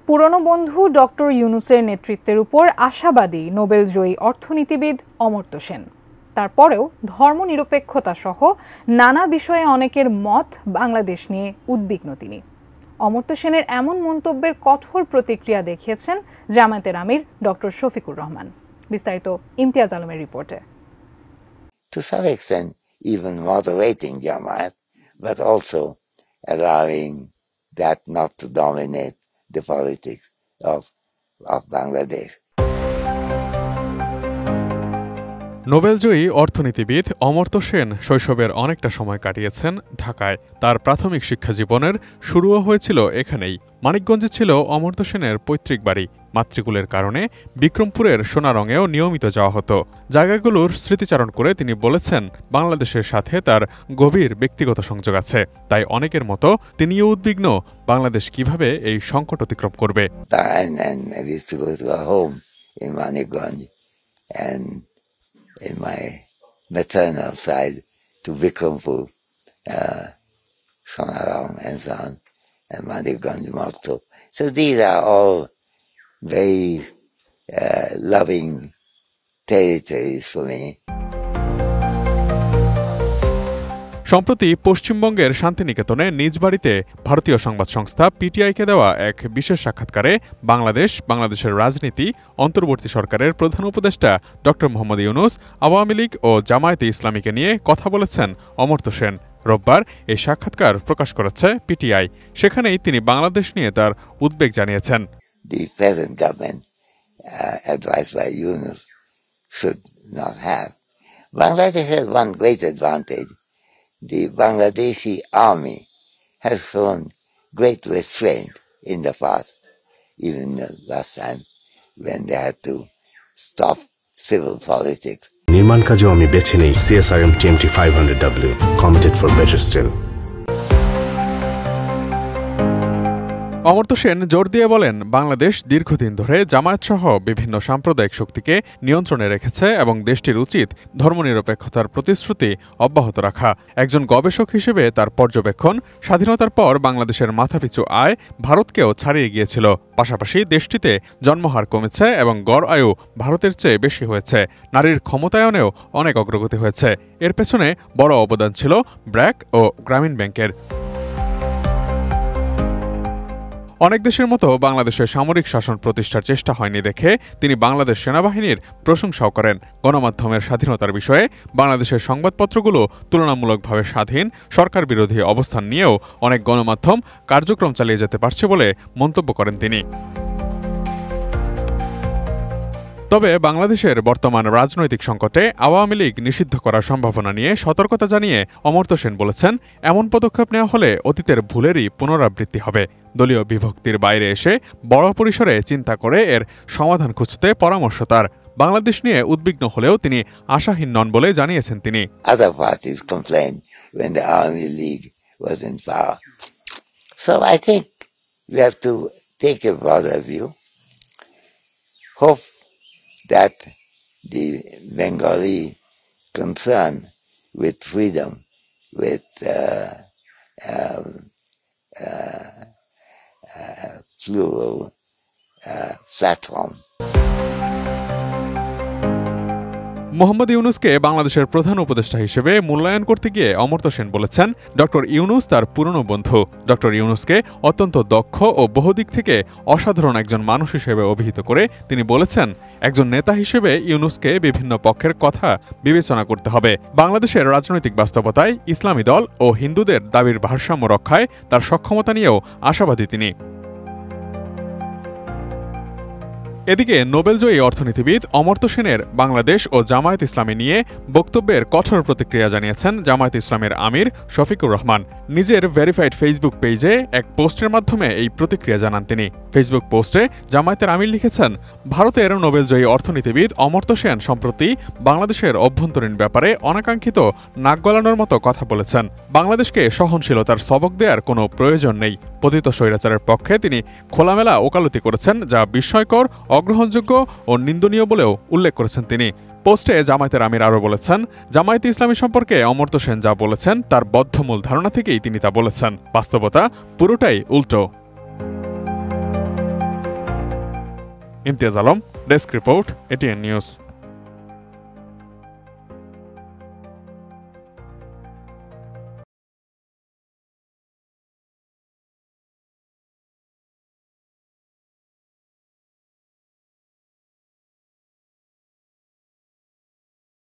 পুরনো বন্ধু ডক্টর ইউনূসের নেতৃত্বের উপর আশাবাদী নোবেলজয়ী অর্থনীতিবিদ অমর্ত্য সেন। তারপরেও ধর্মনিরপেক্ষতা সহ নানা বিষয়ে অনেকের মত বাংলাদেশ নিয়ে উদ্বিগ্ন তিনি। অমর্ত্য সেনের এমন মন্তব্যের কঠোর প্রতিক্রিয়া দেখিয়েছেন জামায়াতের আমির ডক্টর শফিকুর রহমান। বিস্তারিত ইমতিয়াজ আলমের রিপোর্টে। To some extent, even moderating Jamaat, but also allowing that not to dominate the politics of Bangladesh. নোবেলজয়ী অর্থনীতিবিদ অমর্ত্য সেন শৈশবের অনেকটা সময় কাটিয়েছেন ঢাকায়। তার প্রাথমিক শিক্ষা জীবনের শুরুও হয়েছিল এখানেই। মানিকগঞ্জে ছিল অমর্ত্য সেনের পৈতৃক বাড়ি। মাতৃকুলের কারণে বিক্রমপুরের সোনারঙেও নিয়মিত যাওয়া হতো। জায়গাগুলোর স্মৃতিচারণ করে তিনি বলেছেন, বাংলাদেশের সাথে তার গভীর ব্যক্তিগত সংযোগ আছে। তাই অনেকের মতো তিনিও উদ্বিগ্ন বাংলাদেশ কিভাবে এই সংকট অতিক্রম করবে। In my maternal side to Bikrampur, Sonarong and so on, and Manikganj Motto. So these are all very loving territories for me. সম্প্রতি পশ্চিমবঙ্গের শান্তিনিকেতনে নিজ বাড়িতে ভারতীয় সংবাদ সংস্থা পিটিআইকে দেওয়া এক বিশেষ সাক্ষাৎকারে বাংলাদেশের রাজনীতি, অন্তর্বর্তী সরকারের প্রধান উপদেষ্টা ড মোহাম্মদ ইউনূস, আওয়ামী লীগ ও জামায়াতে ইসলামীকে নিয়ে কথা বলেছেন অমর্ত্য সেন। রোববার এই সাক্ষাৎকার প্রকাশ করেছে পিটিআই। সেখানেই তিনি বাংলাদেশ নিয়ে তার উদ্বেগ জানিয়েছেন। The present government, advised by Yunus, should not have. Bangladesh has one great advantage. The Bangladeshi army has shown great restraint in the past, even the last time when they had to stop civil politics. নির্মাণ কাজেও আমি বেছে নেই CSRM TMT 500W, committed for better still. Amartya Sen জোর দিয়ে বলেন, বাংলাদেশ দীর্ঘদিন ধরে জামায়াতসহ বিভিন্ন সাম্প্রদায়িক শক্তিকে নিয়ন্ত্রণে রেখেছে এবং দেশটির উচিত ধর্মনিরপেক্ষতার প্রতিশ্রুতি অব্যাহত রাখা। একজন গবেষক হিসেবে তার পর্যবেক্ষণ, স্বাধীনতার পর বাংলাদেশের মাথাপিছু আয় ভারতকেও ছাড়িয়ে গিয়েছিল। পাশাপাশি দেশটিতে জন্মহার কমেছে এবং গড় আয়ু ভারতের চেয়ে বেশি হয়েছে। নারীর ক্ষমতায়নেও অনেক অগ্রগতি হয়েছে। এর পেছনে বড় অবদান ছিল ব্র্যাক ও গ্রামীণ ব্যাংকের। অনেক দেশের মতো বাংলাদেশের সামরিক শাসন প্রতিষ্ঠার চেষ্টা হয়নি দেখে তিনি বাংলাদেশ সেনাবাহিনীর প্রশংসাও করেন। গণমাধ্যমের স্বাধীনতার বিষয়ে বাংলাদেশের সংবাদপত্রগুলো তুলনামূলকভাবে স্বাধীন, সরকার বিরোধী অবস্থান নিয়েও অনেক গণমাধ্যম কার্যক্রম চালিয়ে যেতে পারছে বলে মন্তব্য করেন তিনি। তবে বাংলাদেশের বর্তমান রাজনৈতিক সংকটে আওয়ামী লীগ নিষিদ্ধ করার সম্ভাবনা নিয়ে সতর্কতা জানিয়ে অমর্ত্য সেন বলেছেন, এমন পদক্ষেপ নেওয়া হলে অতীতের ভুলেরই পুনরাবৃত্তি হবে। দলীয় বিভক্তির বাইরে এসে বড় পরিসরে চিন্তা করে এর সমাধান খুঁজতে পরামর্শ তার। বাংলাদেশ নিয়ে উদ্বিগ্ন হলেও তিনি আশাহীন নন বলে জানিয়েছেন তিনি। Other parties complained when the Army League was in power. So I think we have to take a broader view. Hope that the Bengali concern with freedom, with plural platform. Mohammad ইউনূসকে বাংলাদেশের প্রধান উপদেষ্টা হিসেবে মূল্যায়ন করতে গিয়ে অমর্ত্য সেন বলেছেন, ডক্টর ইউনূস তার পুরনো বন্ধু। ডক্টর ইউনূসকে অত্যন্ত দক্ষ ও বহুদিক থেকে অসাধারণ একজন মানুষ হিসেবে অভিহিত করে তিনি বলেছেন, একজন নেতা হিসেবে ইউনূসকে বিভিন্ন পক্ষের কথা বিবেচনা করতে হবে। বাংলাদেশের রাজনৈতিক বাস্তবতায় ইসলামী দল ও হিন্দুদের দাবির ভারসাম্য রক্ষায় তার সক্ষমতা নিয়েও আশাবাদী তিনি। এদিকে নোবেলজয়ী অর্থনীতিবিদ অমর্ত্য সেনের বাংলাদেশ ও জামায়াত ইসলামী নিয়ে বক্তব্যের কঠোর প্রতিক্রিয়া জানিয়েছেন জামায়াত ইসলামের আমির শফিকুর রহমান। নিজের ভেরিফাইড ফেসবুক পেজে এক পোস্টের মাধ্যমে এই প্রতিক্রিয়া জানান তিনি। ফেসবুক পোস্টে জামায়াতের আমির লিখেছেন, ভারতের নোবেলজয়ী অর্থনীতিবিদ অমর্ত্য সেন সম্প্রতি বাংলাদেশের অভ্যন্তরীণ ব্যাপারে অনাকাঙ্ক্ষিত নাক গলানোর মতো কথা বলেছেন। বাংলাদেশকে সহনশীলতার সবক দেওয়ার কোনো প্রয়োজন নেই। পতিত স্বৈরাচারের পক্ষে তিনি খোলামেলা ওকালতি করেছেন, যা বিস্ময়কর, অগ্রহণযোগ্য ও নিন্দনীয় বলেও উল্লেখ করেছেন তিনি। পোস্টে জামায়াতের আমির আরও বলেছেন, জামায়াতে ইসলামী সম্পর্কে অমর্ত্য সেন যা বলেছেন তার বদ্ধমূল ধারণা থেকেই তিনি তা বলেছেন। বাস্তবতা পুরোটাই উল্টো। Imtiaz Alam, desk report, ATN news.